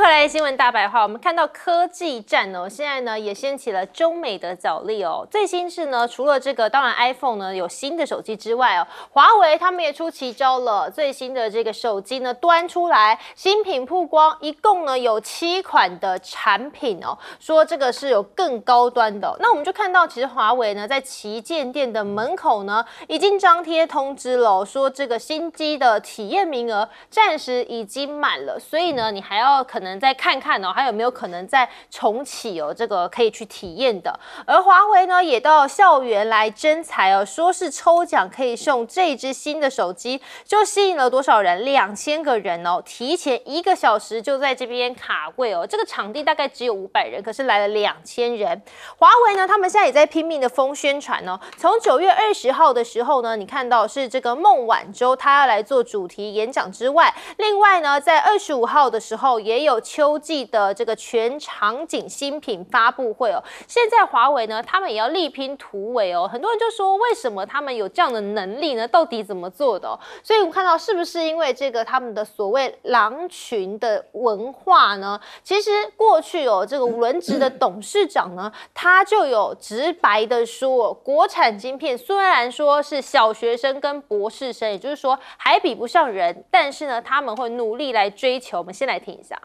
回来新闻大白话，我们看到科技战哦，现在呢也掀起了中美的角力哦。最新是呢，除了这个当然 iPhone 呢有新的手机之外哦，华为他们也出奇招了，最新的这个手机呢端出来，新品曝光，一共呢有7款的产品哦，说这个是有更高端的。那我们就看到，其实华为呢在旗舰店的门口呢已经张贴通知了，说这个新机的体验名额暂时已经满了，所以呢你还要可能再看看哦，还有没有可能再重启哦，这个可以去体验的。而华为呢，也到校园来征才哦，说是抽奖可以送这支新的手机，就吸引了多少人？2000个人哦，提前1个小时就在这边卡位哦。这个场地大概只有500人，可是来了2000人。华为呢，他们现在也在拼命的疯宣传哦。从9月20号的时候呢，你看到是这个孟晚舟他要来做主题演讲之外，另外呢，在25号的时候也有秋季的这个全场景新品发布会哦。现在华为呢，他们也要力拼突围哦。很多人就说，为什么他们有这样的能力呢？到底怎么做的哦？所以我们看到是不是因为这个他们的所谓狼群的文化呢？其实过去哦，这个轮值的董事长呢，他就有直白的说，国产晶片虽然说是小学生跟博士生，也就是说还比不上人，但是呢，他们会努力来追求。我们先来听一下。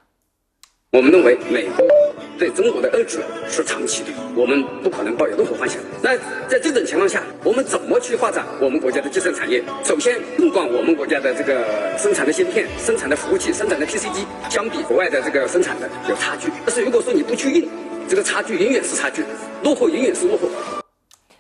我们认为美国对中国的遏制是长期的，我们不可能抱有任何幻想。那在这种情况下，我们怎么去发展我们国家的计算产业？首先，尽管我们国家的这个生产的芯片、生产的服务器、生产的 PC 机，相比国外的这个生产的有差距，但是如果说你不去硬，这个差距永远是差距，落后永远是落后。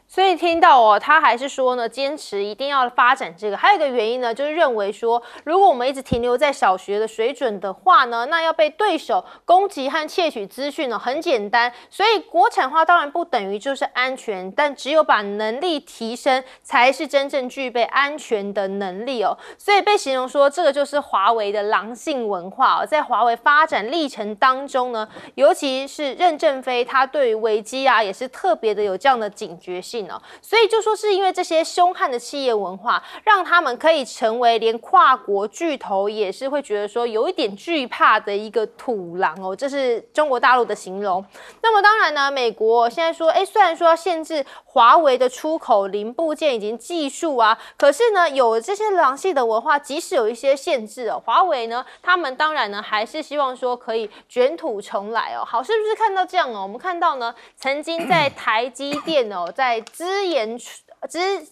所以听到哦，他还是说呢，坚持一定要发展这个。还有一个原因呢，就是认为说，如果我们一直停留在小学的水准的话呢，那要被对手攻击和窃取资讯呢，很简单。所以国产化当然不等于就是安全，但只有把能力提升，才是真正具备安全的能力哦。所以被形容说，这个就是华为的狼性文化哦。在华为发展历程当中呢，尤其是任正非，他对于危机啊，也是特别的有这样的警觉性。所以就说是因为这些凶悍的企业文化，让他们可以成为连跨国巨头也是会觉得说有一点惧怕的一个土狼哦，这是中国大陆的形容。那么当然呢，美国现在说，虽然说要限制华为的出口零部件以及技术啊，可是呢，有这些狼性的文化，即使有一些限制哦，华为呢，他们当然呢还是希望说可以卷土重来哦。好，是不是看到这样哦？我们看到呢，曾经在台积电哦，在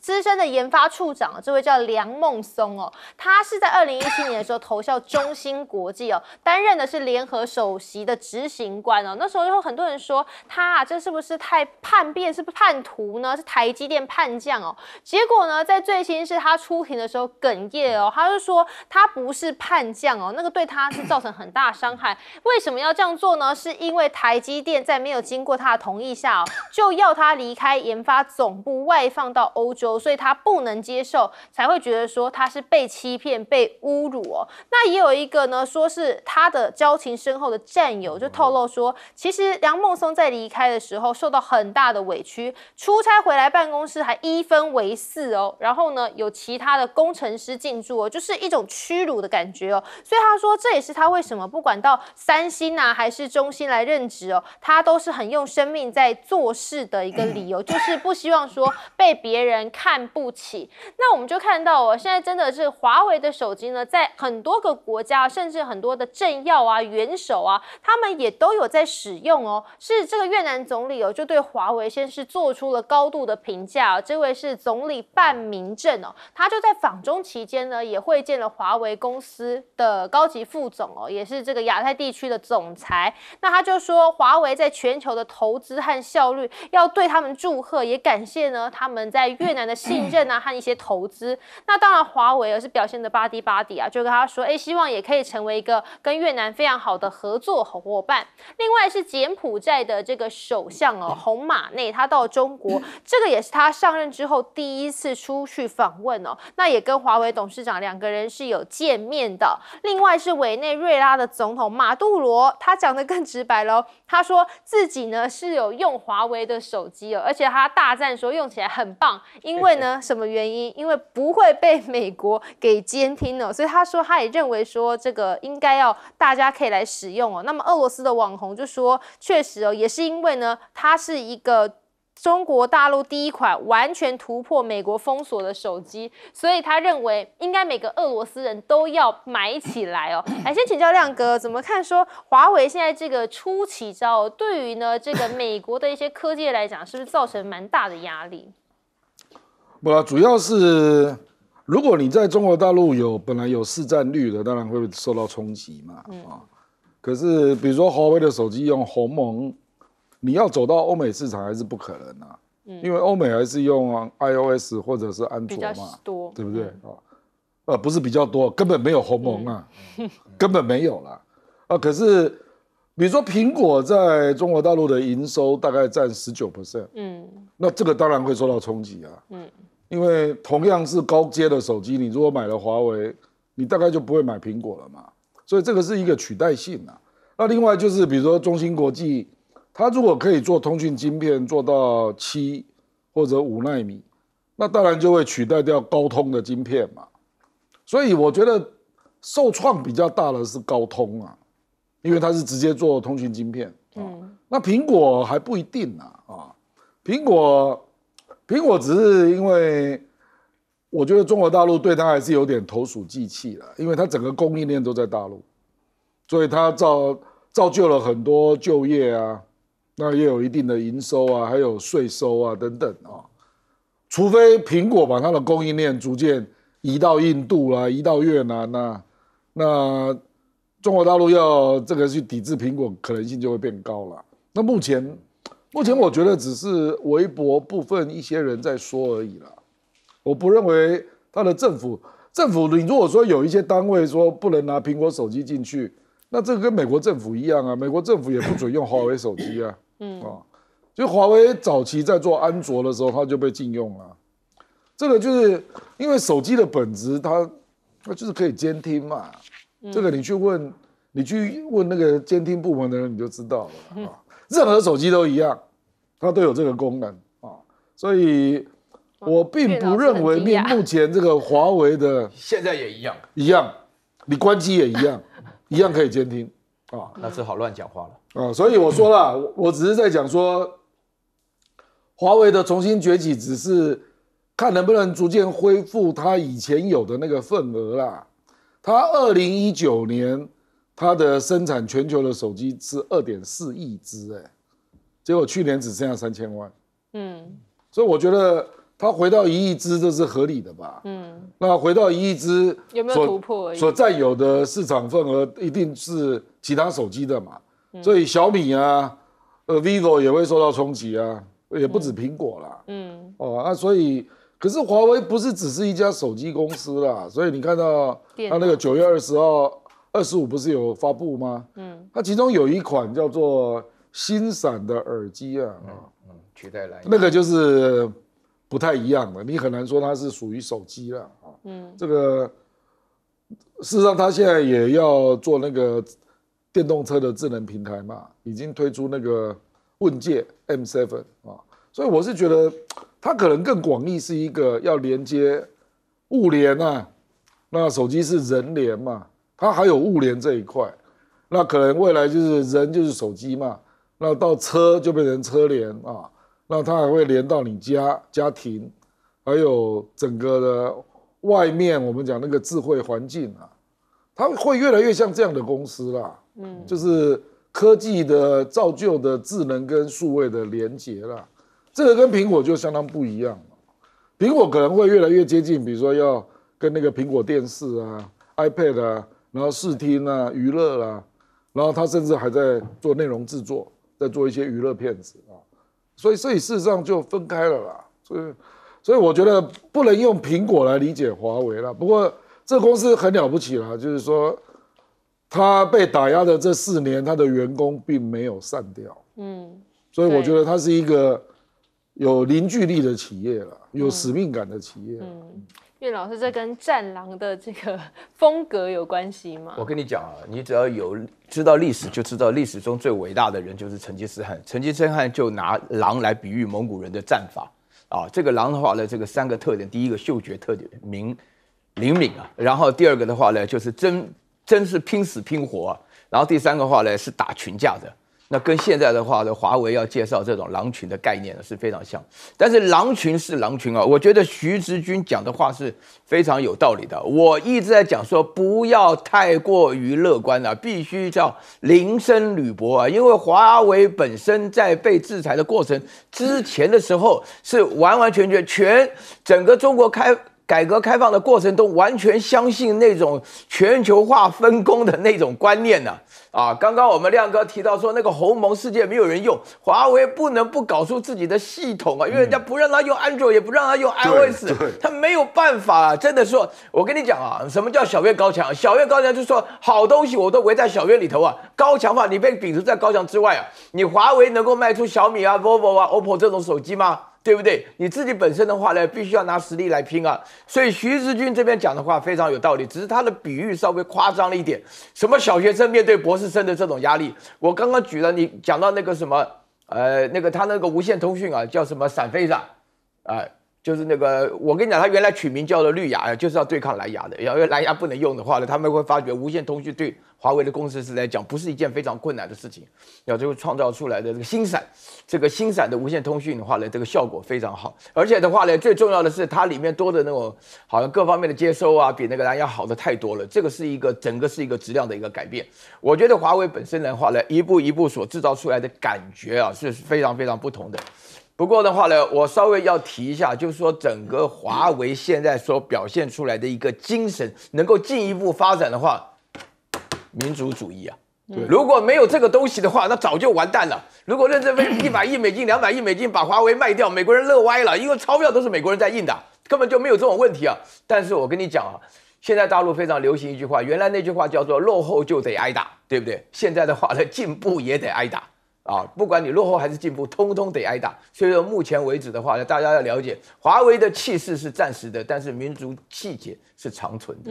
资深的研发处长，这位叫梁孟松哦，他是在2017年的时候投效中芯国际哦，担任的是联合首席的执行官哦。那时候有很多人说他啊，这是不是太叛变，是不是叛徒呢？是台积电叛将哦。结果呢，在最新是他出庭的时候哽咽哦，他就说他不是叛将哦，那个对他是造成很大伤害。为什么要这样做呢？是因为台积电在没有经过他的同意下哦，就要他离开研发总部外放到欧洲，所以他不能接受，才会觉得说他是被欺骗、被侮辱哦。那也有一个呢，说是他的交情深厚的战友就透露说，其实梁孟松在离开的时候受到很大的委屈，出差回来办公室还1分为4哦，然后呢有其他的工程师进驻哦，就是一种屈辱的感觉哦。所以他说这也是他为什么不管到三星啊还是中芯来任职哦，他都是很用生命在做事的一个理由，就是不希望说被别人看不起。那我们就看到哦，现在真的是华为的手机呢，在很多个国家，甚至很多的政要啊、元首啊，他们也都有在使用哦。是这个越南总理哦，就对华为先是做出了高度的评价哦。这位是总理范明正哦，他就在访中期间呢，也会见了华为公司的高级副总哦，也是这个亚太地区的总裁。那他就说，华为在全球的投资和效率，要对他们祝贺，也感谢呢他们在越南的信任啊和一些投资。那当然，华为是表现的巴蒂啊，就跟他说，希望也可以成为一个跟越南非常好的合作伙伴。另外是柬埔寨的这个首相哦，洪马内，他到中国，这个也是他上任之后第一次出去访问哦。那也跟华为董事长2个人是有见面的。另外是委内瑞拉的总统马杜罗，他讲得更直白了，他说自己呢是有用华为的手机哦，而且他大赞说用起来很棒。棒，因为呢，什么原因？因为不会被美国给监听哦，所以他说他也认为说这个应该要大家可以来使用哦。那么俄罗斯的网红就说，确实哦，也是因为呢，它是一个中国大陆第一款完全突破美国封锁的手机，所以他认为应该每个俄罗斯人都要买起来哦。来，先请教亮哥，怎么看说华为现在这个出奇招哦，对于呢这个美国的一些科技来讲，是不是造成蛮大的压力？不啊，主要是如果你在中国大陆本来有市占率的，当然会受到冲击嘛。可是比如说华为的手机用鸿蒙，你要走到欧美市场还是不可能啊。因为欧美还是用 iOS 或者是安卓嘛，对不对不是比较多，根本没有鸿蒙啊，根本没有啦。可是比如说苹果在中国大陆的营收大概占19%，那这个当然会受到冲击啊。因为同样是高阶的手机，你如果买了华为，你大概就不会买苹果了嘛。所以这个是一个取代性啊。那另外就是比如说中芯国际，它如果可以做通讯晶片做到7或者5奈米，那当然就会取代掉高通的晶片嘛。所以我觉得受创比较大的是高通啊，因为它是直接做通讯晶片。那苹果还不一定啊。苹果只是因为我觉得中国大陆对它还是有点投鼠忌器了，因为它整个供应链都在大陆，所以它造就了很多就业啊，那也有一定的营收啊，还有税收啊等等啊。除非苹果把它的供应链逐渐移到印度啦，移到越南啦，那中国大陆要这个去抵制苹果可能性就会变高了。那目前我觉得只是微薄部分一些人在说而已啦。我不认为他的政府，你如果说有一些单位说不能拿苹果手机进去，那这个跟美国政府一样啊，美国政府也不准用华为手机啊。就华为早期在做安卓的时候，它就被禁用了。这个就是因为手机的本质，它就是可以监听嘛。这个你去问那个监听部门的人，你就知道了。任何手机都一样，它都有这个功能啊。所以我并不认为目前这个华为的现在也一样，你关机也一样可以监听啊。那只好乱讲话了。所以我说了，我只是在讲说，华为的重新崛起，只是看能不能逐渐恢复它以前有的那个份额啦。它2019年它的生产全球的手机是2.4亿只，结果去年只剩下3000万。所以我觉得它回到1亿只，这是合理的吧？那回到1亿只，有没有突破而已？所占有的市场份额一定是其他手机的嘛。所以小米啊，vivo 也会受到冲击啊，也不止苹果啦。所以可是华为不是只是一家手机公司啦，所以你看到它那个9月20号、25不是有发布吗？它其中有一款叫做新闪的耳机啊，取代来那个就是不太一样的，你很难说它是属于手机啦。这个事实上它现在也要做那个电动车的智能平台嘛，已经推出那个问界 M7 啊，所以我是觉得它可能更广义是一个要连接物联啊，那手机是人联嘛，它还有物联这一块，那可能未来就是人就是手机嘛，那到车就变成车联啊，那它还会连到你家庭，还有整个的外面我们讲那个智慧环境啊，它会越来越像这样的公司啦。就是科技的造就的智能跟数位的连结啦，这个跟苹果就相当不一样。苹果可能会越来越接近，比如说要跟那个苹果电视啊、iPad 啊，然后视听啊、娱乐啦，然后它甚至还在做内容制作，在做一些娱乐片子啊，所以事实上就分开了啦。所以我觉得不能用苹果来理解华为啦。不过这公司很了不起啦，就是说。他被打压的这4年，他的员工并没有散掉，所以我觉得他是一个有凝聚力的企业了，有使命感的企业。岳老师，这跟战狼的这个风格有关系吗？我跟你讲啊，你只要知道历史，就知道历史中最伟大的人就是成吉思汗。成吉思汗就拿狼来比喻蒙古人的战法啊。这个狼的话呢，这个3个特点，第一个嗅觉特点灵敏啊，然后第二个的话呢，就是真是拼死拼活啊，然后第3个话呢是打群架的。那跟现在的话呢，华为要介绍这种狼群的概念呢是非常像，但是狼群是狼群啊，我觉得徐直军讲的话是非常有道理的。我一直在讲说，不要太过于乐观啊，必须叫临深履薄啊，因为华为本身在被制裁的过程之前的时候，是完完全全整个中国改革开放的过程中，完全相信那种全球化分工的那种观念呢。刚刚我们亮哥提到说，那个鸿蒙世界没有人用，华为不能不搞出自己的系统啊，因为人家不让他用 Android， 也不让他用 iOS， 他没有办法啊。真的说，我跟你讲啊，什么叫小院高墙？小院高墙就是说，好东西我都围在小院里头啊，高墙嘛，你被摒除在高墙之外啊。你华为能够卖出小米啊、vivo 啊、OPPO 这种手机吗？对不对？你自己本身的话呢，必须要拿实力来拼啊。所以徐直军这边讲的话非常有道理，只是他的比喻稍微夸张了一点。什么小学生面对博士生的这种压力，我刚刚举了，你讲到那个什么，他那个无线通讯啊，叫什么闪飞上，就是那个，我跟你讲，他原来取名叫做绿牙，就是要对抗蓝牙的。因为蓝牙不能用的话呢，他们会发觉无线通讯对华为的公司来讲不是一件非常困难的事情，就会创造出来的这个新闪的无线通讯的话呢，这个效果非常好。而且的话呢，最重要的是它里面多的那种好像各方面的接收啊，比那个蓝牙好的太多了。这个是整个是一个质量的一个改变。我觉得华为本身的话呢，一步一步所制造出来的感觉啊，是非常非常不同的。不过的话呢，我稍微要提一下，就是说整个华为现在所表现出来的一个精神，能够进一步发展的话，民族主义啊。如果没有这个东西的话，那早就完蛋了。如果任正非100亿美金、200亿美金把华为卖掉，美国人乐歪了，因为钞票都是美国人在印的，根本就没有这种问题啊。但是我跟你讲啊，现在大陆非常流行一句话，原来那句话叫做落后就得挨打，对不对？现在的话呢，进步也得挨打。不管你落后还是进步，通通得挨打。所以说，目前为止的话呢，大家要了解，华为的气势是暂时的，但是民族气节是长存的。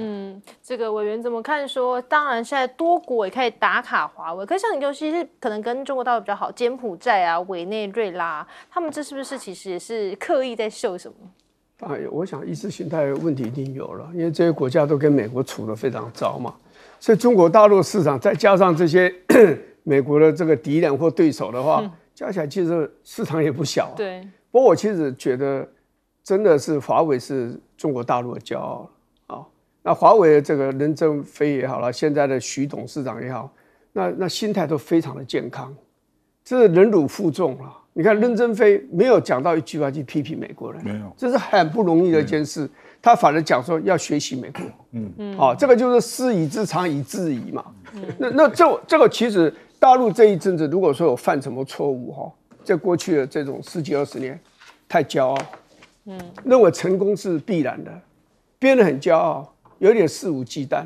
这个委员怎么看说？当然，现在多国也开始打卡华为，可是像尤其是可能跟中国大陆比较好，柬埔寨啊、委内瑞拉，他们这是不是其实也是刻意在秀什么？我想意识形态问题一定有了，因为这些国家都跟美国处得非常糟嘛，所以中国大陆市场再加上这些美国的这个敌人或对手的话，加起来其实市场也不小。对。不过我其实觉得，真的是华为是中国大陆的骄傲啊。那华为的这个任正非也好了，现在的徐董事长也好，那心态都非常的健康，这是忍辱负重了。你看任正非没有讲到一句话去批评美国人，没有，这是很不容易的一件事。他反而讲说要学习美国，这个就是师夷之长以制夷嘛。那这个其实大陆这一阵子如果说有犯什么错误在过去的这种10几20年，太骄傲，认为成功是必然的，变得很骄傲，有点肆无忌惮。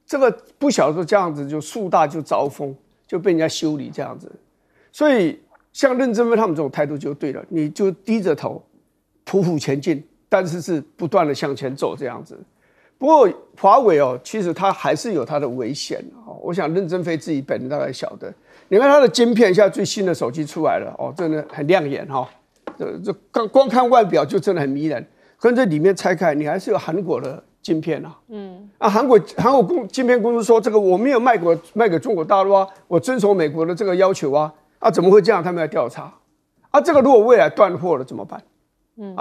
这个不晓得这样子就树大就招风，就被人家修理这样子。所以像任正非他们这种态度就对了，你就低着头，匍匐前进，但是是不断的向前走这样子。不过华为其实它还是有它的危险我想任正非自己本人大概晓得。你看它的晶片，现在最新的手机出来了真的很亮眼这光看外表就真的很迷人，可是这里面拆开，你还是有韩国的晶片韩国晶片公司说这个我没有卖给中国大陆我遵守美国的这个要求怎么会这样？他们要调查这个如果未来断货了怎么办？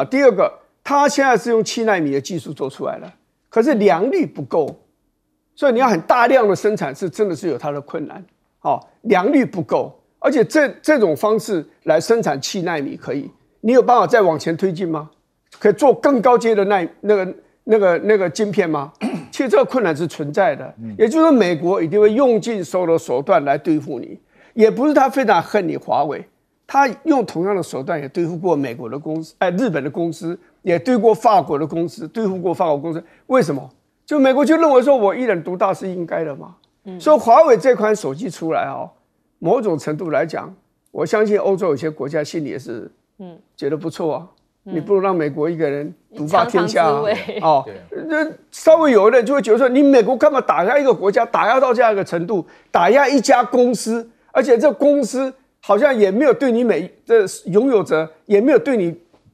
第二个，它现在是用7奈米的技术做出来了，可是良率不够，所以你要很大量的生产是真的是有它的困难良率不够，而且这种方式来生产7奈米可以，你有办法再往前推进吗？可以做更高阶的那个晶片吗？其实这个困难是存在的，也就是说美国一定会用尽所有的手段来对付你，也不是他非常恨你华为，他用同样的手段也对付过美国的公司，日本的公司，也对过法国的公司，对付过法国公司。为什么？就美国就认为说我一人独大是应该的嘛。所以华为这款手机出来某种程度来讲，我相信欧洲有些国家心里也是觉得不错你不如让美国一个人独霸天下稍微有的人就会觉得说，你美国干嘛打压一个国家，打压到这样一个程度，打压一家公司，而且这公司好像也没有对你这拥有者也没有对你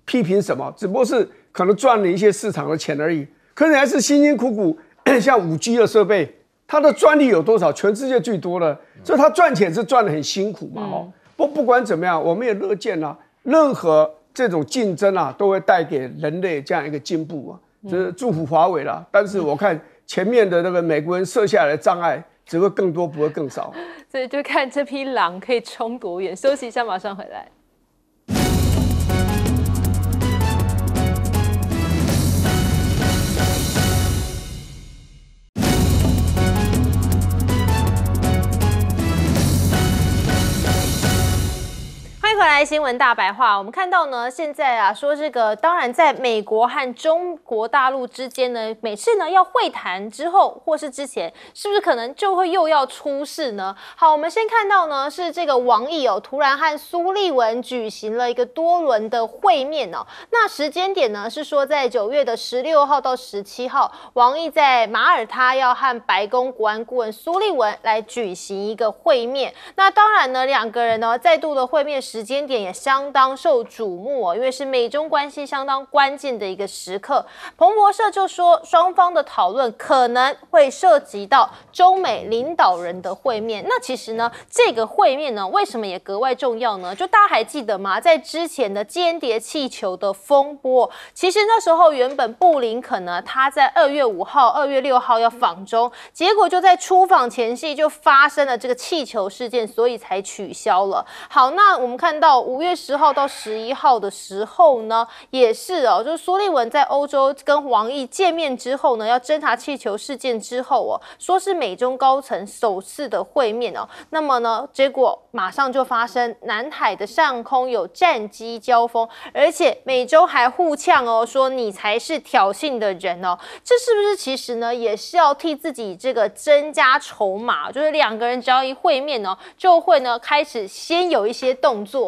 批评什么，只不过是可能赚了一些市场的钱而已。可是还是辛辛苦苦，像5G 的设备，它的专利有多少？全世界最多的，所以它赚钱是赚得很辛苦嘛。不管怎么样，我们也乐见啊，任何这种竞争啊，都会带给人类这样一个进步啊。就是祝福华为啦，但是我看前面的那个美国人设下来的障碍只会更多，不会更少。所以就看这匹狼可以冲多远。休息一下，马上回来。回来新闻大白话，我们看到呢，现在啊说这个，当然在美国和中国大陆之间呢，每次呢要会谈之后或是之前，是不是可能就会又要出事呢？好，我们先看到呢是这个王毅突然和苏立文举行了一个多轮的会面哦。那时间点呢是说在9月16号到17号，王毅在马耳他要和白宫国安顾问苏立文来举行一个会面。那当然呢，两个人呢再度的会面时间点也相当受瞩目因为是美中关系相当关键的一个时刻。彭博社就说，双方的讨论可能会涉及到中美领导人的会面。那其实呢，这个会面呢，为什么也格外重要呢？就大家还记得吗？在之前的间谍气球的风波，其实那时候原本布林肯呢，他在2月5号、2月6号要访中，结果就在出访前夕就发生了这个气球事件，所以才取消了。好，那我们看到5月10号到11号的时候呢，也是就是苏立文在欧洲跟王毅见面之后呢，要侦查气球事件之后说是美中高层首次的会面那么呢，结果马上就发生南海的上空有战机交锋，而且美中还互呛说你才是挑衅的人这是不是其实呢也是要替自己这个增加筹码？就是两个人只要一会面就会呢开始先有一些动作。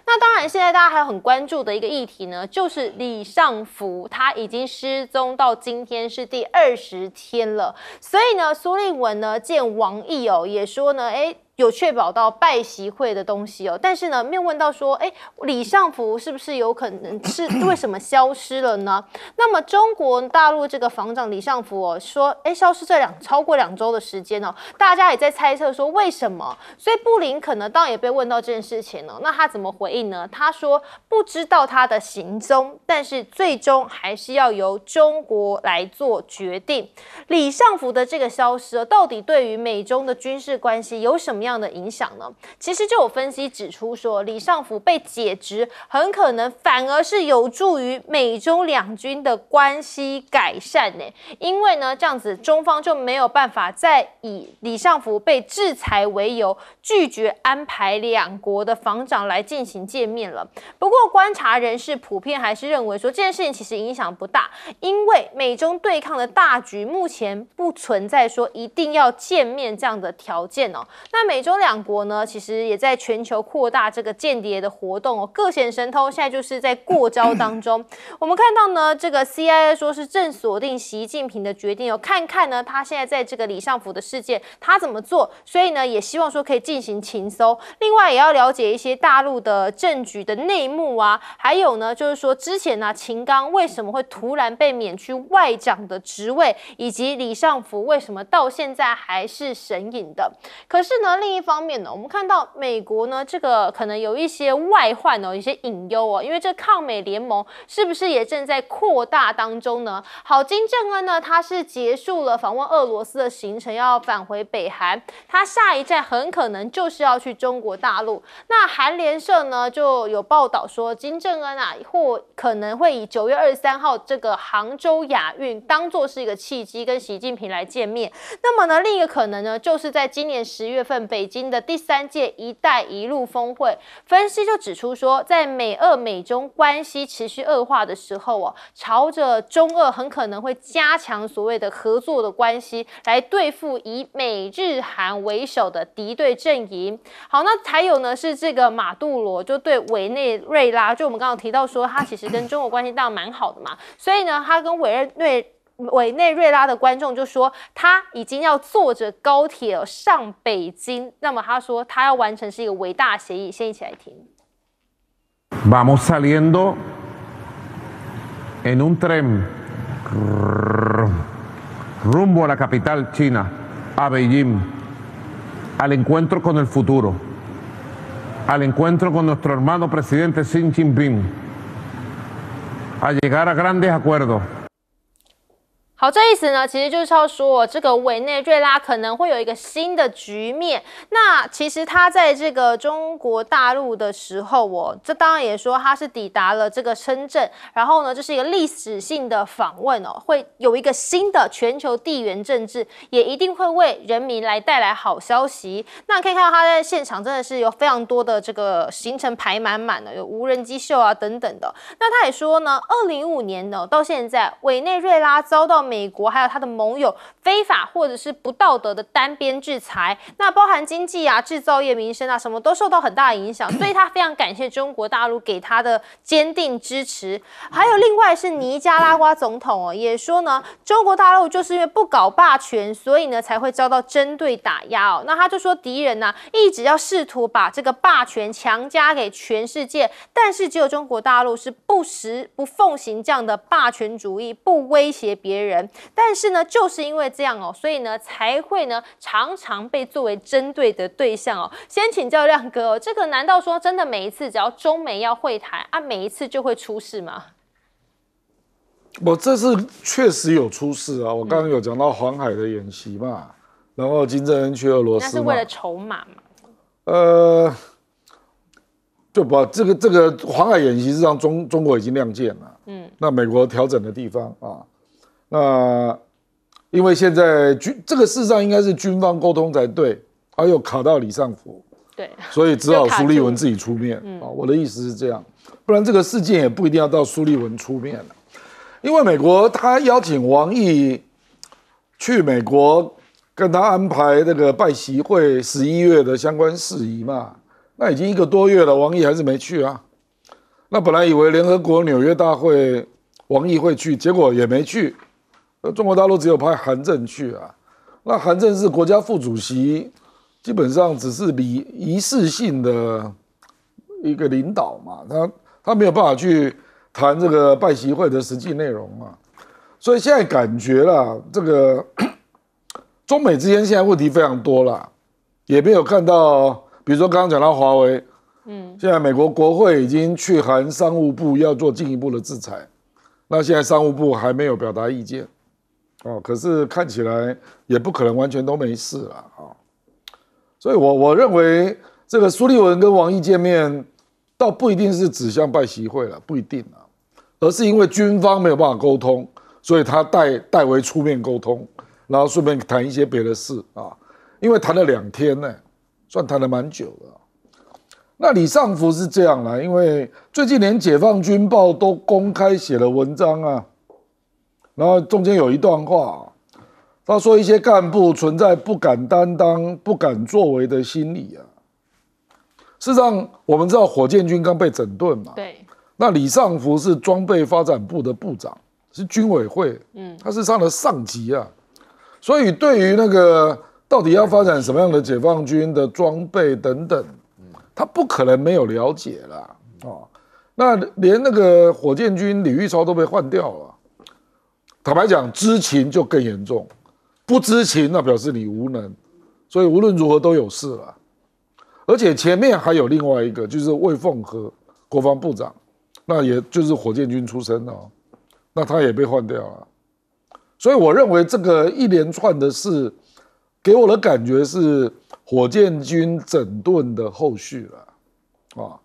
那当然，现在大家还很关注的一个议题呢，就是李尚福他已经失踪到今天是第20天了，所以呢，苏立文呢见王毅也说呢，有确保到拜习会的东西但是呢，没有问到说，李尚福是不是有可能是为什么消失了呢？那么中国大陆这个防长李尚福说，消失超过2周的时间大家也在猜测说为什么？所以布林肯呢，当然也被问到这件事情那他怎么回应呢？他说不知道他的行踪，但是最终还是要由中国来做决定。李尚福的这个消失到底对于美中的军事关系有什么样的影响呢？其实就有分析指出说，李尚福被解职很可能反而是有助于美中两军的关系改善因为呢，这样子中方就没有办法再以李尚福被制裁为由，拒绝安排两国的防长来进行见面了。不过观察人士普遍还是认为说，这件事情其实影响不大，因为美中对抗的大局目前不存在说一定要见面这样的条件那美中两国呢，其实也在全球扩大这个间谍的活动各显神通，现在就是在过招当中。我们看到呢，这个 CIA 说是正锁定习近平的决定看看呢他现在在这个李尚福的事件他怎么做，所以呢也希望说可以进行情搜，另外也要了解一些大陆的政局的内幕还有呢就是说之前秦刚为什么会突然被免去外长的职位，以及李尚福为什么到现在还是神隐的。可是呢，另一方面呢，我们看到美国呢，这个可能有一些外患有一些隐忧因为这抗美联盟是不是也正在扩大当中呢？好，金正恩呢，他是结束了访问俄罗斯的行程，要返回北韩，他下一站很可能就是要去中国大陆。那韩联社呢就有报道说，金正恩或可能会以9月23号这个杭州亚运当作是一个契机，跟习近平来见面。那么呢，另一个可能呢，就是在今年10月份北京的第3届“一带一路”峰会，分析就指出说，在美俄美中关系持续恶化的时候朝着中俄很可能会加强所谓的合作的关系，来对付以美日韩为首的敌对阵营。好，那还有呢是这个马杜罗就对委内瑞拉，就我们刚刚提到说他其实跟中国关系当然蛮好的嘛，所以呢他跟委内瑞拉的观众就说他已经要坐着高铁上北京，那么他说他要完成是一个伟大的协议，先一起来听。Vamos saliendo en un tren rumbo a la capital china, a Beijing, al encuentro con el futuro, al encuentro con nuestro hermano presidente Xi Jinping, a llegar a grandes acuerdos. 好，这意思呢，其实就是要说，这个委内瑞拉可能会有一个新的局面。那其实他在这个中国大陆的时候，这当然也说他是抵达了这个深圳，然后呢，这是一个历史性的访问哦，会有一个新的全球地缘政治，也一定会为人民来带来好消息。那可以看到他在现场真的是有非常多的这个行程排满满的，有无人机秀啊等等的。那他也说呢，2015年呢到现在，委内瑞拉遭到美国还有他的盟友非法或者是不道德的单边制裁，那包含经济啊、制造业、民生啊，什么都受到很大的影响，所以他非常感谢中国大陆给他的坚定支持。还有另外是尼加拉瓜总统也说呢，中国大陆就是因为不搞霸权，所以呢才会遭到针对打压那他就说敌人一直要试图把这个霸权强加给全世界，但是只有中国大陆是不奉行这样的霸权主义，不威胁别人。但是呢，就是因为这样所以呢才会呢常常被作为针对的对象先请教亮哥这个难道说真的每一次只要中美要会谈每一次就会出事吗？我这次确实有出事我刚刚有讲到黄海的演习嘛，然后金正恩去俄罗斯嘛，那是为了筹码嘛？就把这个黄海演习是让中国已经亮剑了，那美国调整的地方那因为现在这个事实上应该是军方沟通才对，还有卡到李尚福，对，所以只好苏立文自己出面我的意思是这样，不然这个事件也不一定要到苏立文出面了，因为美国他邀请王毅去美国跟他安排那个拜习会11月的相关事宜嘛，那已经1个多月了，王毅还是没去那本来以为联合国纽约大会王毅会去，结果也没去。中国大陆只有派韩正去那韩正是国家副主席，基本上只是仪式性的一个领导嘛，他没有办法去谈这个拜习会的实际内容所以现在感觉这个中美之间现在问题非常多也没有看到，比如说刚刚讲到华为，现在美国国会已经去函商务部要做进一步的制裁，那现在商务部还没有表达意见可是看起来也不可能完全都没事了所以我认为这个苏立文跟王毅见面，倒不一定是指向拜习会了，不一定而是因为军方没有办法沟通，所以他代为出面沟通，然后顺便谈一些别的事因为谈了2天呢，算谈了蛮久的那李尚福是这样因为最近连解放军报都公开写了文章然后中间有一段话他说一些干部存在不敢担当、不敢作为的心理事实上我们知道火箭军刚被整顿嘛，对，那李尚福是装备发展部的部长，是军委会他是上了上级所以对于那个到底要发展什么样的解放军的装备等等他不可能没有了解那连那个火箭军李玉超都被换掉了，坦白讲知情就更严重，不知情那表示你无能，所以无论如何都有事了。而且前面还有另外一个就是魏凤和国防部长，那也就是火箭军出身那他也被换掉了。所以我认为这个一连串的事给我的感觉是火箭军整顿的后续了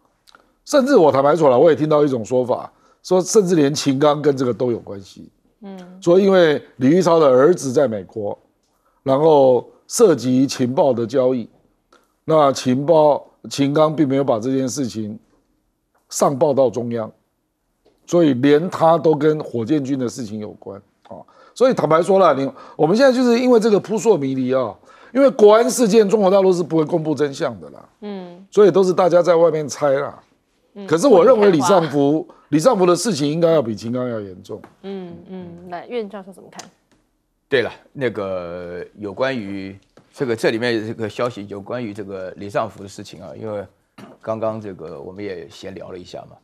甚至我坦白说了，我也听到一种说法，说甚至连秦刚跟这个都有关系说因为李玉超的儿子在美国，然后涉及情报的交易，那秦刚并没有把这件事情上报到中央，所以连他都跟火箭军的事情有关所以坦白说了，我们现在就是因为这个扑朔迷离因为国安事件中国大陆是不会公布真相的所以都是大家在外面猜可是我认为李尚福的事情应该要比秦刚要严重来院教授怎么看？对了，那个有关于这里面这个消息有关于这个李尚福的事情因为刚刚这个我们也闲聊了一下嘛，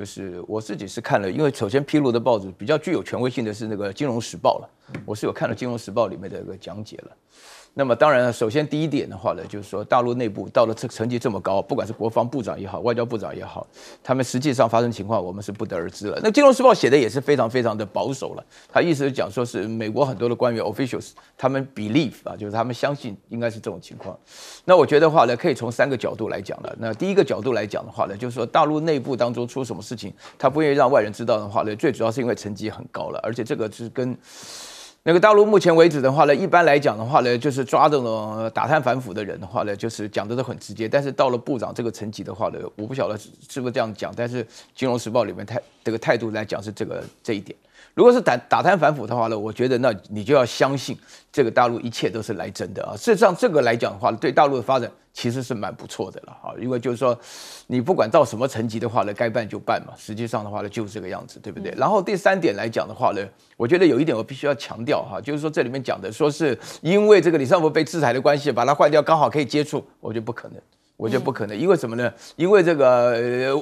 就是我自己是看了，因为首先披露的报纸比较具有权威性的是那个《金融时报》了，我是有看了《金融时报》里面的一个讲解了。那么当然，首先第一点的话呢，就是说大陆内部到了成绩这么高，不管是国防部长也好，外交部长也好，他们实际上发生情况，我们是不得而知了。那《金融时报》写的也是非常非常的保守了，他意思是讲说是美国很多的官员 officials 他们 believe 啊，就是他们相信应该是这种情况。那我觉得话呢，可以从3个角度来讲了。那第一个角度来讲的话呢，就是说大陆内部当中出什么事情，他不愿意让外人知道的话呢，最主要是因为成绩很高了，而且这个是跟那个大陆目前为止的话呢，一般来讲的话呢，就是抓这种打贪反腐的人的话呢，就是讲的都很直接。但是到了部长这个层级的话呢，我不晓得是不是这样讲，但是《金融时报》里面这个态度来讲是这一点。如果是打贪反腐的话呢，我觉得那你就要相信这个大陆一切都是来真的啊。事实上，这个来讲的话，对大陆的发展其实是蛮不错的了哈。因为就是说，你不管到什么层级的话呢，该办就办嘛。实际上的话呢，就是这个样子，对不对？然后第3点来讲的话呢，我觉得有一点我必须要强调哈，就是说这里面讲的说是因为这个李尚福被制裁的关系，把他换掉刚好可以接触，我觉得不可能。我觉得不可能，因为什么呢？因为这个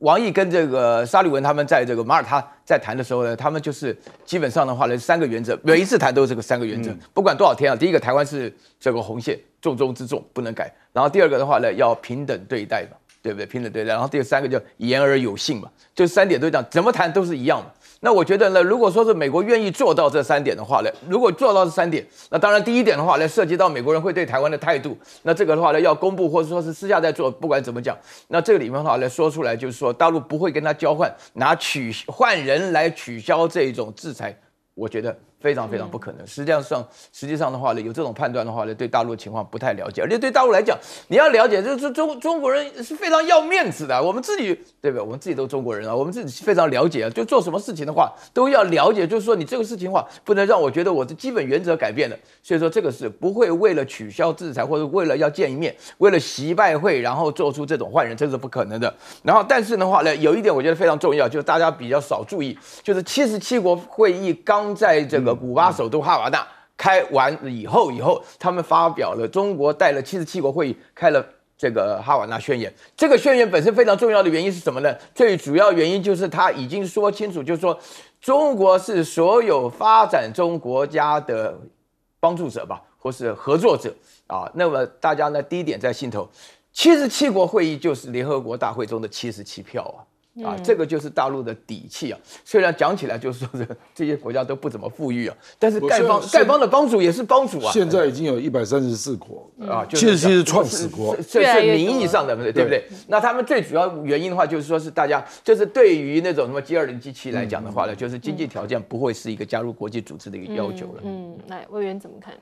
王毅跟这个沙利文他们在这个马耳他在谈的时候呢，他们就是基本上的话呢，3个原则，每一次谈都是这个3个原则，不管多少天啊。第一个，台湾是这个红线，重中之重，不能改。然后第2个的话呢，要平等对待嘛，对不对？平等对待。然后第3个叫言而有信嘛，就3点都讲，怎么谈都是一样嘛。那我觉得呢，如果说是美国愿意做到这3点的话呢，如果做到这3点，那当然第一点的话呢，涉及到美国人会对台湾的态度，那这个的话呢，要公布或者说是私下在做，不管怎么讲，那这个里面的话呢，说出来就是说，大陆不会跟他交换，换人来取消这种制裁，我觉得非常非常不可能。实际上的话呢，有这种判断的话呢，对大陆的情况不太了解，而且对大陆来讲，你要了解，就是中国人是非常要面子的，我们自己对不对？我们自己都中国人啊，我们自己非常了解啊，就做什么事情的话都要了解，就是说你这个事情的话，不能让我觉得我的基本原则改变了。所以说这个是不会为了取消制裁或者为了要见一面，为了习拜会然后做出这种换人，这是不可能的。然后但是的话呢，有一点我觉得非常重要，就是大家比较少注意，就是77国会议刚在这个古巴首都哈瓦那开完以后，他们发表了中国带了77国会议开了这个哈瓦那宣言。这个宣言本身非常重要的原因是什么呢？最主要原因就是他已经说清楚，就是说中国是所有发展中国家的帮助者吧，或是合作者啊。那么大家呢，第一点在心头，77国会议就是联合国大会中的77票啊。这个就是大陆的底气啊！虽然讲起来就是说这些国家都不怎么富裕啊，但是丐帮的帮主也是帮主啊。现在已经有134国啊，77是创始国，这是名义上的，对不对？那他们最主要原因的话，就是说是大家就是对于那种什么 G20、G7来讲的话呢，就是经济条件不会是一个加入国际组织的一个要求了。来，委员怎么看？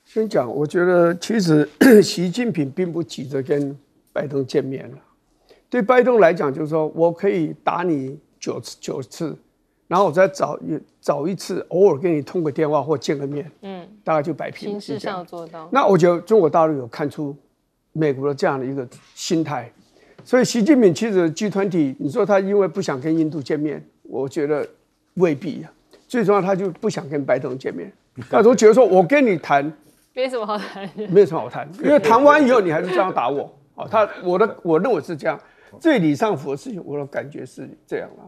先讲，我觉得其实习近平并不急着跟拜登见面了。对拜登来讲，就是说我可以打你9次，然后我再找一次，偶尔跟你通个电话或见个面，大概就摆平。形式上做到。那我觉得中国大陆有看出美国的这样的一个心态，所以习近平其实G20，你说他因为不想跟印度见面，我觉得未必啊。最重要，他就不想跟拜登见面，他都觉得说我跟你谈，没什么好谈，没有什么好谈，因为谈完以后你还是这样打我。我认为是这样。这李尚福的事情，我的感觉是这样了：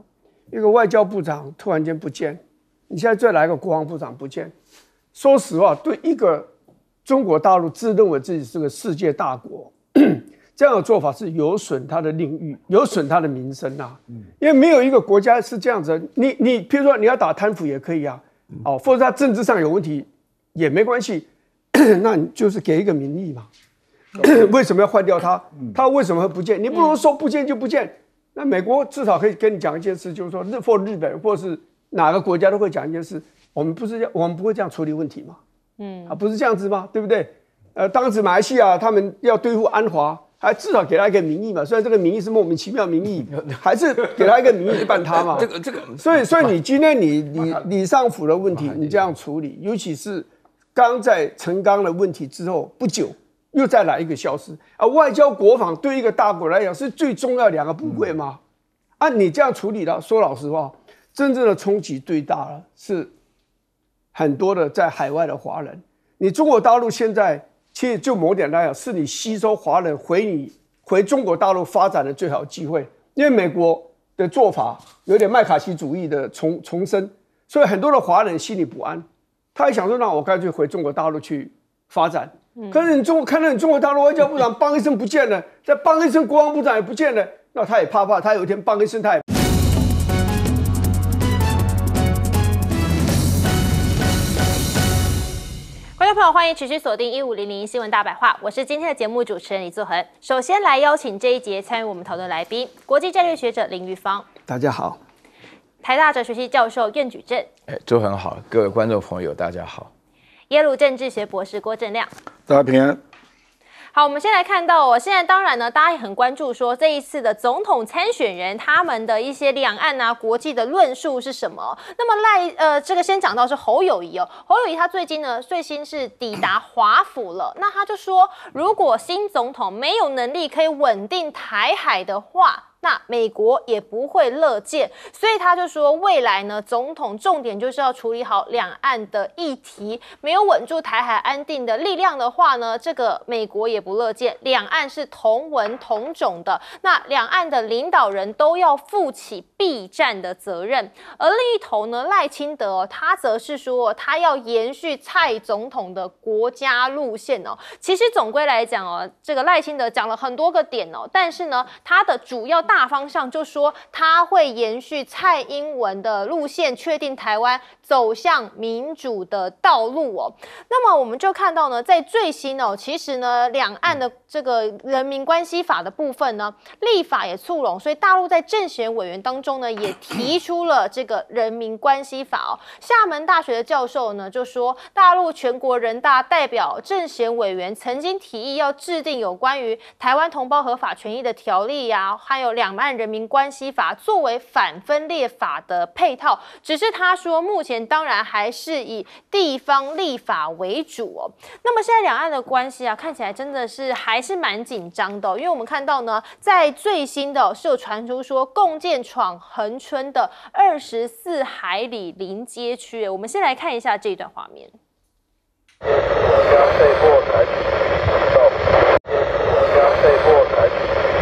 一个外交部长突然间不见，你现在再来一个国防部长不见。说实话，对一个中国大陆自认为自己是个世界大国，这样的做法是有损他的领域，有损他的名声啊。因为没有一个国家是这样子，你譬如说你要打贪腐也可以啊，或者他政治上有问题也没关系，那你就是给一个名义嘛。为什么要换掉他？他为什么会不见？你不能说不见就不见。那美国至少可以跟你讲一件事，就是说日本或是哪个国家都会讲一件事，我们不会这样处理问题嘛？不是这样子吗？对不对？当时马来西亚他们要对付安华，还至少给他一个名义嘛，虽然这个名义是莫名其妙的名义，还是给他一个名义办他嘛。这个，所以你今天你李尚福的问题你这样处理，尤其是刚在陈刚的问题之后不久。又再来一个消失啊！外交国防对一个大国来讲是最重要的2个部会吗？按你这样处理的，说老实话，真正的冲击最大了，是很多的在海外的华人。你中国大陆现在其实就某点来讲，是你吸收华人回中国大陆发展的最好机会，因为美国的做法有点麦卡锡主义的重申，所以很多的华人心里不安，他也想说，那我干脆回中国大陆去发展。可是看到你中国大陆外交部长邦一声不见了，再邦一声国防部长也不见了，那他也怕，他有一天邦一声他也。观众朋友，欢迎持续锁定1500新闻大白话，我是今天的节目主持人李作恒。首先来邀请这一节参与我们讨论来宾，国际战略学者林玉芳，大家好；台大哲学系教授苑举正，周恒好，各位观众朋友大家好；耶鲁政治学博士郭正亮，大家平安。好，我们先来看到现在当然呢，大家也很关注说这一次的总统参选人他们的一些两岸啊、国际的论述是什么。那么这个先讲到是侯友宜哦，侯友宜他最新是抵达华府了，那他就说，如果新总统没有能力可以稳定台海的话，那美国也不会乐见，所以他就说，未来呢，总统重点就是要处理好两岸的议题，没有稳住台海安定的力量的话呢，这个美国也不乐见。两岸是同文同种的，那两岸的领导人都要负起避战的责任。而另一头呢，赖清德他则是说，他要延续蔡总统的国家路线哦。其实总归来讲这个赖清德讲了很多个点但是呢，他的主要大方向就说他会延续蔡英文的路线，确定台湾走向民主的道路哦。那么我们就看到呢，在最新其实呢，两岸的这个人民关系法的部分呢，立法也促拢，所以大陆在政协委员当中呢，也提出了这个人民关系法哦。厦门大学的教授呢就说，大陆全国人大代表政协委员曾经提议要制定有关于台湾同胞合法权益的条例啊，还有两岸人民关系法作为反分裂法的配套，只是他说目前当然还是以地方立法为主哦。那么现在两岸的关系啊，看起来真的是还是蛮紧张的因为我们看到呢，在最新的是有传出说共建闯恒春的24海里临街区，我们先来看一下这一段画面。将被迫采取行动，将被迫采取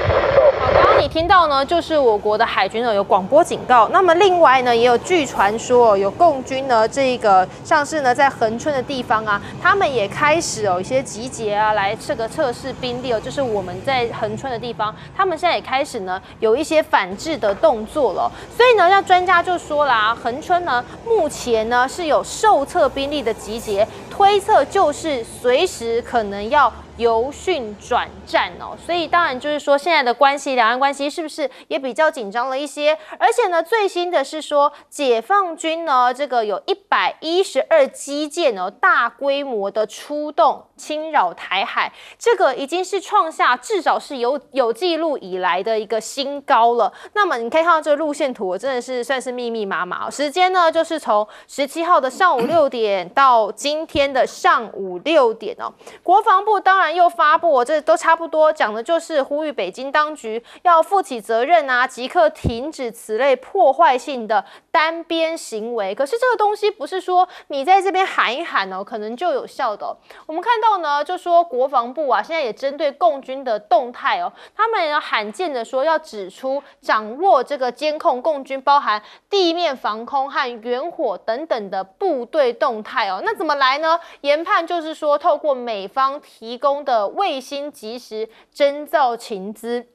行动。好，刚刚你听到呢，就是我国的海军呢有广播警告。那么另外呢，也有据传说有共军呢，这个像是呢在恒春的地方啊，他们也开始一些集结啊，来测试兵力就是我们在恒春的地方，他们现在也开始呢有一些反制的动作了。所以呢，那专家就说啦，恒春呢目前呢是有受测兵力的集结，推测就是随时可能要由训转战所以当然就是说现在的关系，两岸关系是不是也比较紧张了一些？而且呢，最新的是说解放军呢这个有112机舰大规模的出动侵扰台海，这个已经是创下至少是有记录以来的一个新高了。那么你可以看到这个路线图，真的是算是密密麻麻时间呢就是从17号的上午6点到今天的上午6点国防部当然又发布这都差不多讲的就是呼吁北京当局要负起责任啊，即刻停止此类破坏性的单边行为。可是这个东西不是说你在这边喊一喊可能就有效的我们看到呢，就说国防部啊，现在也针对共军的动态他们要罕见的说要指出掌握这个监控共军包含地面防空和远火等等的部队动态那怎么来呢？研判就是说透过美方提供的卫星即时侦造情资。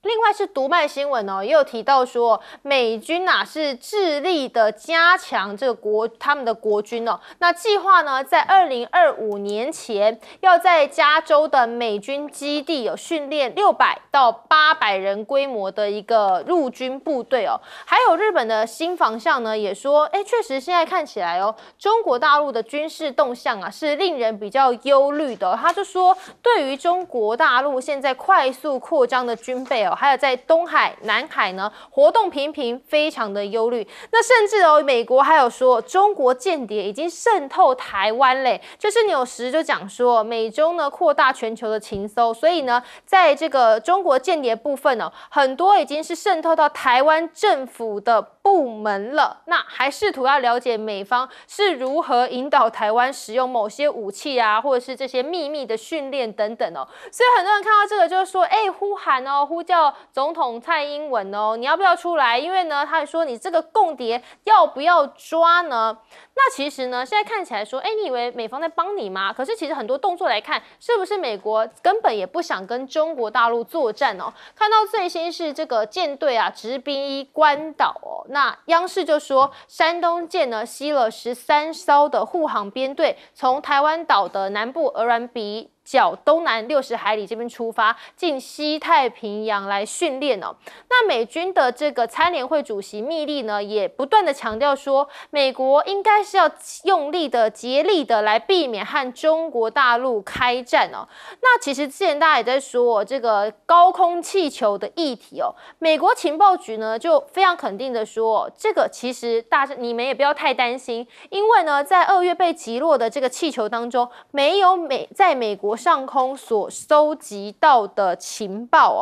另外是读卖新闻也有提到说，美军是致力的加强这个他们的国军那计划呢，在2025年前要在加州的美军基地有训练600到800人规模的一个陆军部队还有日本的新防相呢也说，确实现在看起来中国大陆的军事动向是令人比较忧虑的他就说，对于中国大陆现在快速扩张的军备还有在东海、南海呢活动频频，非常的忧虑。那甚至美国还有说，中国间谍已经渗透台湾嘞。就是纽时就讲说，美中呢扩大全球的情搜，所以呢，在这个中国间谍部分很多已经是渗透到台湾政府的部门了。那还试图要了解美方是如何引导台湾使用某些武器或者是这些秘密的训练等等所以很多人看到这个就是说，呼喊呼叫叫总统蔡英文哦，你要不要出来？因为呢，他还说你这个共谍要不要抓呢？那其实呢，现在看起来说，你以为美方在帮你吗？可是其实很多动作来看，是不是美国根本也不想跟中国大陆作战哦？看到最新是这个舰队啊，直逼关岛哦。那央视就说，山东舰呢吸了13艘的护航编队，从台湾岛的南部鹅銮鼻角东南60海里这边出发，进西太平洋来训练哦。那美军的这个参联会主席密利呢，也不断的强调说，美国应该是要用力的、竭力的来避免和中国大陆开战哦。那其实之前大家也在说这个高空气球的议题哦，美国情报局呢就非常肯定的说，这个其实你们也不要太担心，因为呢，在2月被击落的这个气球当中，没有在美国上空所收集到的情报哦。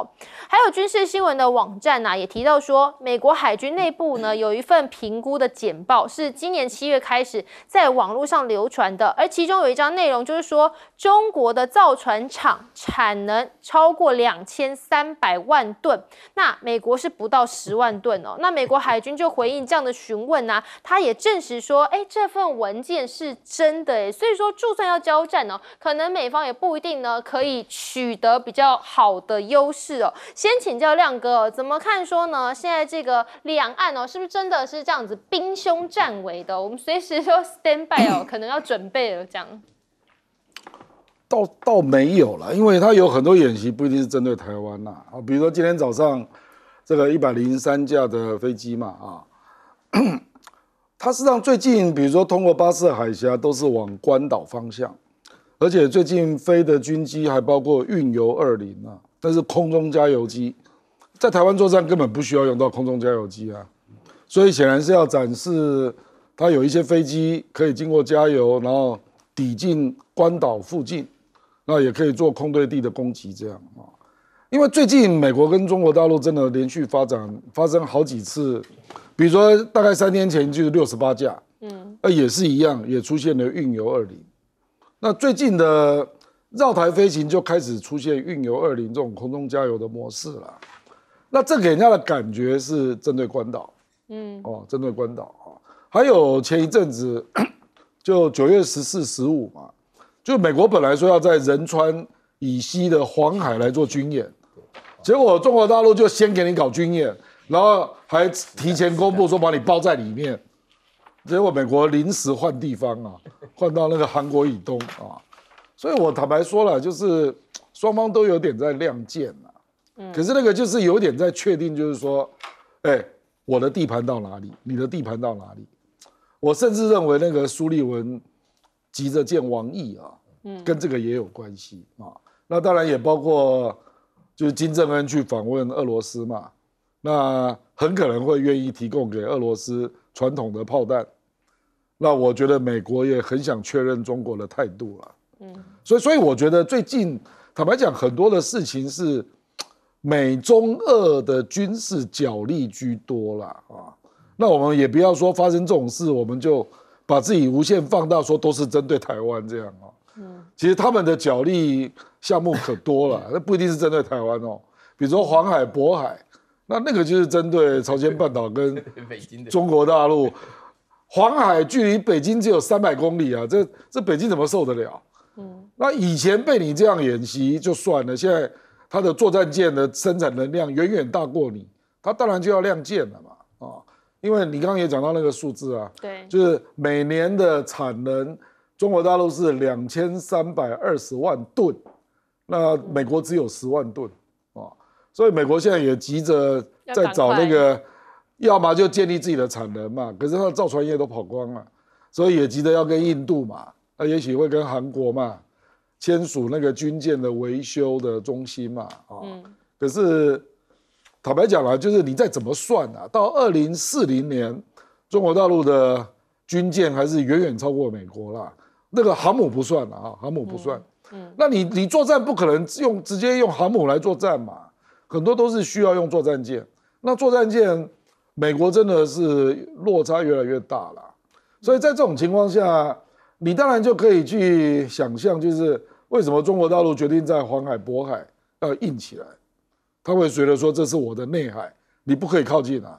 还有军事新闻的网站也提到说，美国海军内部呢有一份评估的简报，是今年7月开始在网络上流传的，而其中有一章内容就是说，中国的造船厂产能超过2300万吨，那美国是不到10万吨哦。那美国海军就回应这样的询问他也证实说，这份文件是真的所以说就算要交战可能美方也不一定呢可以取得比较好的优势哦。先请教亮哥怎么看说呢？现在这个两岸是不是真的是这样子兵凶战危的？我们随时说 stand by 可能要准备了这样。倒没有了，因为他有很多演习不一定是针对台湾比如说今天早上这个103架的飞机嘛它事实上最近比如说通过巴士海峡都是往关岛方向，而且最近飞的军机还包括运油20但是空中加油机，在台湾作战根本不需要用到空中加油机所以显然是要展示它有一些飞机可以经过加油，然后抵近关岛附近，那也可以做空对地的攻击这样因为最近美国跟中国大陆真的连续发生好几次，比如说大概3天前就是68架，也是一样，也出现了运油20。那最近的绕台飞行就开始出现运油20这种空中加油的模式了。那这给人家的感觉是针对关岛，针对关岛还有前一阵子就9月14、15嘛，就美国本来说要在仁川以西的黄海来做军演，结果中国大陆就先给你搞军演，然后还提前公布说把你包在里面，结果美国临时换地方换到那个韩国以东所以我坦白说了，就是双方都有点在亮剑可是那个就是有点在确定，就是说，我的地盘到哪里，你的地盘到哪里？我甚至认为那个苏立文急着见王毅跟这个也有关系那当然也包括就是金正恩去访问俄罗斯嘛，那很可能会愿意提供给俄罗斯传统的炮弹。那我觉得美国也很想确认中国的态度了。所以我觉得最近坦白讲，很多的事情是美中俄的军事角力居多啦那我们也不要说发生这种事，我们就把自己无限放大，说都是针对台湾这样其实他们的角力项目可多了，那不一定是针对台湾比如说黄海、渤海，那个就是针对朝鲜半岛跟中国大陆。黄海距离北京只有300公里这北京怎么受得了？那以前被你这样演习就算了，现在它的作战舰的生产能量远远大过你，它当然就要亮剑了嘛因为你刚刚也讲到那个数字对，就是每年的产能，中国大陆是2320万吨，那美国只有10万吨所以美国现在也急着在找那个，要么就建立自己的产能嘛，可是它的造船业都跑光了，所以也急着要跟印度嘛，也许会跟韩国嘛签署那个军舰的维修的中心嘛可是坦白讲就是你再怎么算到2040年，中国大陆的军舰还是远远超过美国啦。那个航母不算航母不算。那你作战不可能直接用航母来作战嘛，很多都是需要用作战舰。那作战舰，美国真的是落差越来越大了。所以在这种情况下，你当然就可以去想象，就是为什么中国大陆决定在黄海、渤海要硬起来。他会觉得说这是我的内海，你不可以靠近啊，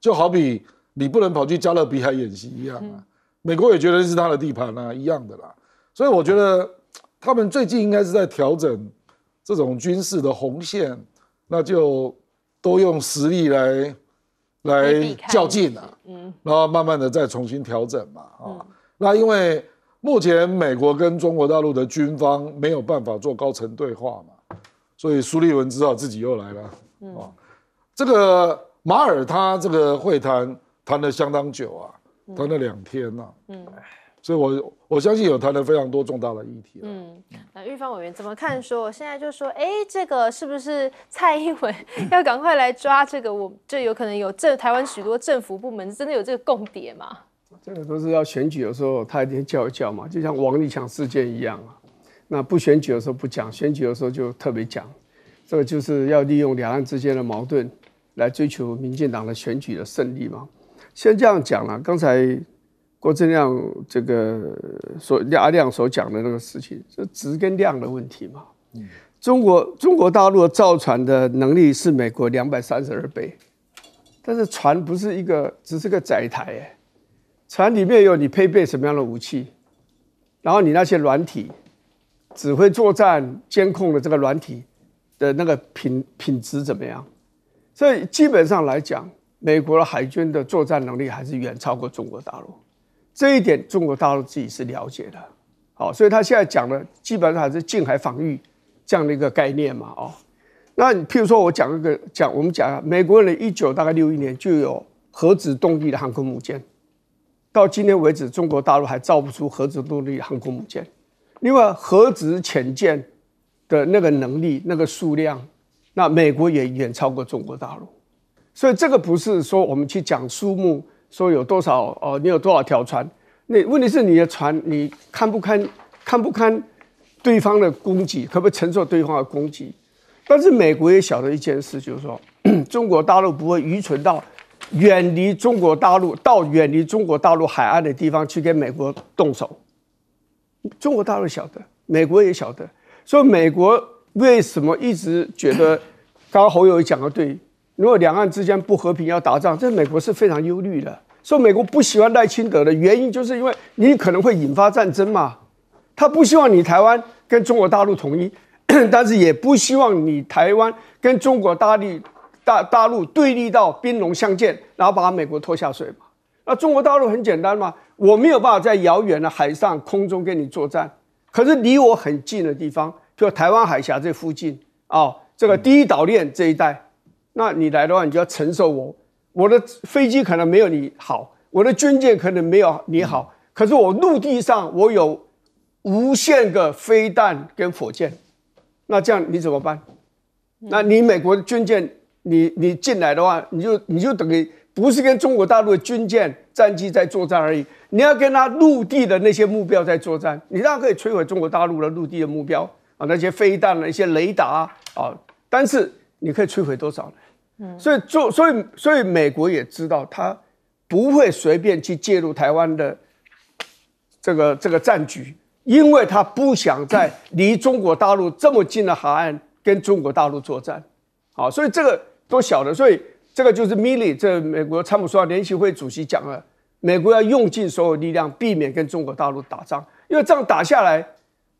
就好比你不能跑去加勒比海演习一样啊。美国也觉得是他的地盘啊，一样的啦。所以我觉得他们最近应该是在调整这种军事的红线，那就都用实力来较劲啊，然后慢慢的再重新调整嘛，那因为目前美国跟中国大陆的军方没有办法做高层对话嘛，所以苏利文只好自己又来了，这个马尔他这个会谈谈了相当久啊，谈了2天呐，所以我相信有谈了非常多重大的议题。那玉芳委员怎么看说？现在就说，这个是不是蔡英文要赶快来抓这个？这有可能有台湾许多政府部门真的有这个共谍吗？这个都是要选举的时候，他一定叫一叫嘛，就像王立强事件一样啊。那不选举的时候不讲，选举的时候就特别讲。这个就是要利用两岸之间的矛盾来追求民进党的选举的胜利嘛。先这样讲了，刚才郭正亮这个阿亮所讲的那个事情，是质跟量的问题嘛。中国大陆造船的能力是美国232倍，但是船不是只是个载台船里面有你配备什么样的武器，然后你那些软体，指挥作战、监控的这个软体的那个品质怎么样？所以基本上来讲，美国的海军的作战能力还是远超过中国大陆。这一点中国大陆自己是了解的，好，所以他现在讲的基本上还是近海防御这样的一个概念嘛，那譬如说我我们讲美国人1961年就有核子动力的航空母舰，到今天为止中国大陆还造不出核子动力航空母舰。另外核子潜舰的那个能力、那个数量，那美国也远超过中国大陆。所以这个不是说我们去讲数目。说有多少你有多少条船？那问题是你的船，你看不堪对方的攻击，可不可以承受对方的攻击？但是美国也晓得一件事，就是说中国大陆不会愚蠢到远离中国大陆海岸的地方去跟美国动手。中国大陆晓得，美国也晓得，所以美国为什么一直觉得，刚刚侯友宜讲的对，如果两岸之间不和平要打仗，这美国是非常忧虑的。所以美国不喜欢赖清德的原因，就是因为你可能会引发战争嘛。他不希望你台湾跟中国大陆统一，但是也不希望你台湾跟中国大陆对立到兵戎相见，然后把美国拖下水嘛。那中国大陆很简单嘛，我没有办法在遥远的海上空中跟你作战，可是离我很近的地方，就台湾海峡这附近这个第一岛链这一带，那你来的话，你就要承受我的飞机可能没有你好，我的军舰可能没有你好，可是我陆地上我有无限个飞弹跟火箭，那这样你怎么办？那你美国的军舰你进来的话，你就等于不是跟中国大陆的军舰战机在作战而已，你要跟他陆地的那些目标在作战，你当然可以摧毁中国大陆的陆地的目标那些飞弹那些雷达但是你可以摧毁多少呢？所以美国也知道，他不会随便去介入台湾的这个战局，因为他不想在离中国大陆这么近的海岸跟中国大陆作战。所以这个都晓得，所以这个就是 Milley 这美国参谋长联席会主席讲了，美国要用尽所有力量避免跟中国大陆打仗，因为这样打下来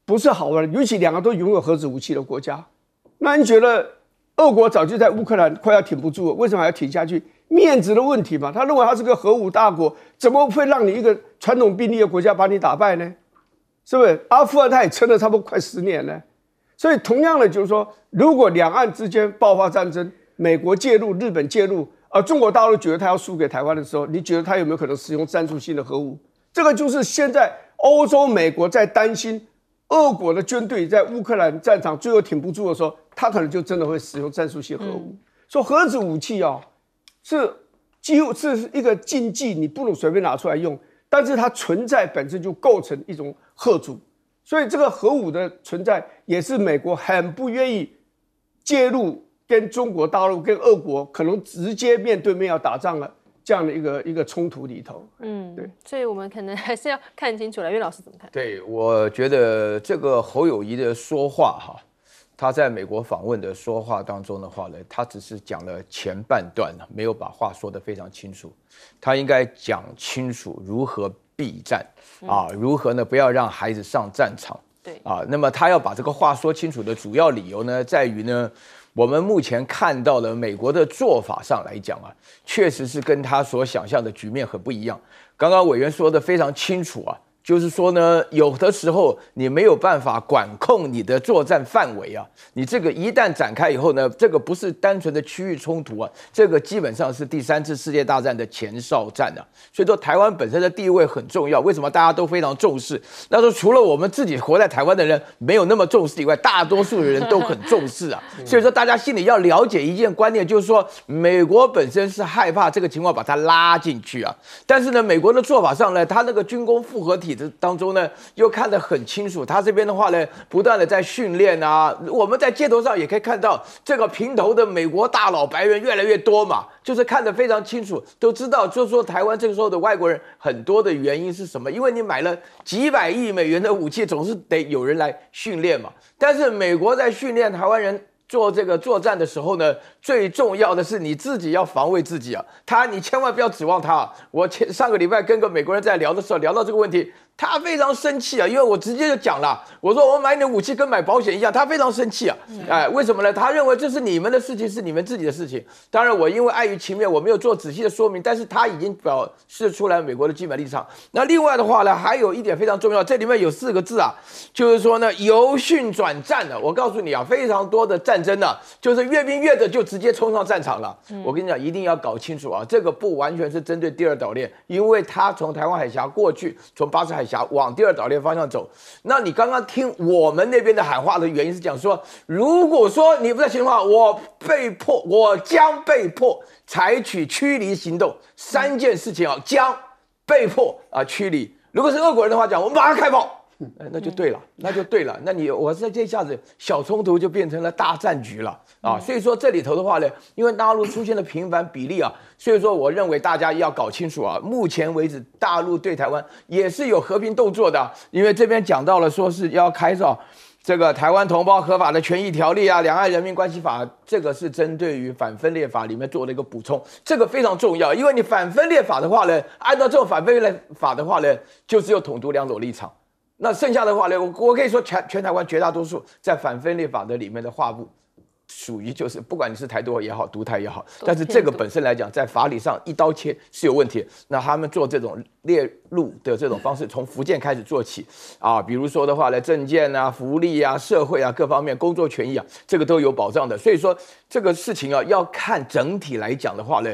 不是好玩的，尤其两个都拥有核子武器的国家。那你觉得？俄国早就在乌克兰快要挺不住了，为什么还要挺下去？面子的问题嘛。他认为他是个核武大国，怎么会让你一个传统兵力的国家把你打败呢？是不是？阿富汗他也撑了差不多快10年了。所以同样的就是说，如果两岸之间爆发战争，美国介入、日本介入，而中国大陆觉得他要输给台湾的时候，你觉得他有没有可能使用战术性的核武？这个就是现在欧洲、美国在担心。俄国的军队在乌克兰战场最后挺不住的时候，他可能就真的会使用战术性核武。说核子武器是几乎是一个禁忌，你不能随便拿出来用，但是它存在本身就构成一种吓阻，所以这个核武的存在也是美国很不愿意介入，跟中国大陆跟俄国可能直接面对面要打仗了。这样的一个冲突里头，对，所以我们可能还是要看清楚了。岳老师怎么看？对，我觉得这个侯友宜的说话他在美国访问的说话当中的话呢，他只是讲了前半段呢，没有把话说得非常清楚。他应该讲清楚如何避战啊，如何呢不要让孩子上战场。对啊，那么他要把这个话说清楚的主要理由呢，在于呢，我们目前看到的美国的做法上来讲啊，确实是跟他所想象的局面很不一样。刚刚委员说的非常清楚啊。就是说呢，有的时候你没有办法管控你的作战范围啊，你这个一旦展开以后呢，这个不是单纯的区域冲突啊，这个基本上是第3次世界大战的前哨战啊。所以说台湾本身的地位很重要，为什么大家都非常重视？那说除了我们自己活在台湾的人没有那么重视以外，大多数的人都很重视啊。所以说大家心里要了解一件观念，就是说美国本身是害怕这个情况把它拉进去啊，但是呢，美国的做法上呢，他那个军工复合体当中呢，又看得很清楚。他这边的话呢，不断的在训练啊。我们在街头上也可以看到，这个平头的美国大佬白人越来越多嘛，就是看得非常清楚，都知道。就是说，台湾这个时候的外国人很多的原因是什么？因为你买了几百亿美元的武器，总是得有人来训练嘛。但是美国在训练台湾人做这个作战的时候呢，最重要的是你自己要防卫自己啊。你千万不要指望他啊。我上个礼拜跟个美国人在聊的时候，聊到这个问题，他非常生气啊，因为我直接就讲了，我说我买你的武器跟买保险一样，他非常生气啊。为什么呢？他认为这是你们的事情，是你们自己的事情。当然，我因为碍于情面，我没有做仔细的说明，但是他已经表示出来美国的基本立场。那另外的话呢，还有一点非常重要，这里面有4个字啊，就是说呢，由训转战的。我告诉你啊，非常多的战争呢，就是阅兵阅着就直接冲上战场了。我跟你讲，一定要搞清楚啊，这个不完全是针对第2岛链，因为他从台湾海峡过去，从巴士海峡往第2岛链方向走。那你刚刚听我们那边的喊话的原因是讲说，如果说你不在行动的话，我将被迫采取驱离行动，3件事情啊，将被迫驱离。如果是俄国人的话讲，我们马上开炮。那就对了，那就对了。那我在这下子小冲突就变成了大战局了啊！所以说这里头的话呢，因为大陆出现了频繁比例啊，所以说我认为大家要搞清楚啊，目前为止大陆对台湾也是有和平动作的，因为这边讲到了说是要开造这个台湾同胞合法的权益条例啊，两岸人民关系法，这个是针对于反分裂法里面做了一个补充，这个非常重要，因为你反分裂法的话呢，按照这种反分裂法的话呢，就只有统独2种立场。那剩下的话呢，我可以说全台湾绝大多数在反分裂法的里面的划布，属于就是不管你是台独也好，独台也好，但是这个本身来讲，在法理上一刀切是有问题。那他们做这种列入的这种方式，从福建开始做起啊，比如说的话呢，政见啊、福利啊、社会啊各方面工作权益啊，这个都有保障的。所以说这个事情啊，要看整体来讲的话呢，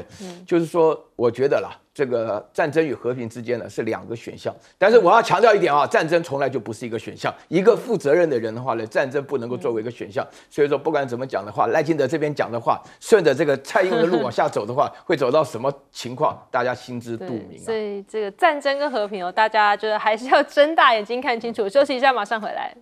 就是说我觉得啦。这个战争与和平之间呢是2个选项，但是我要强调一点啊，战争从来就不是一个选项。一个负责任的人的话呢，战争不能够作为一个选项。所以说，不管怎么讲的话，赖清德这边讲的话，顺着这个蔡英文的路往下走的话，会走到什么情况，大家心知肚明啊。所以这个战争跟和平大家就是还是要睁大眼睛看清楚。休息一下，马上回来。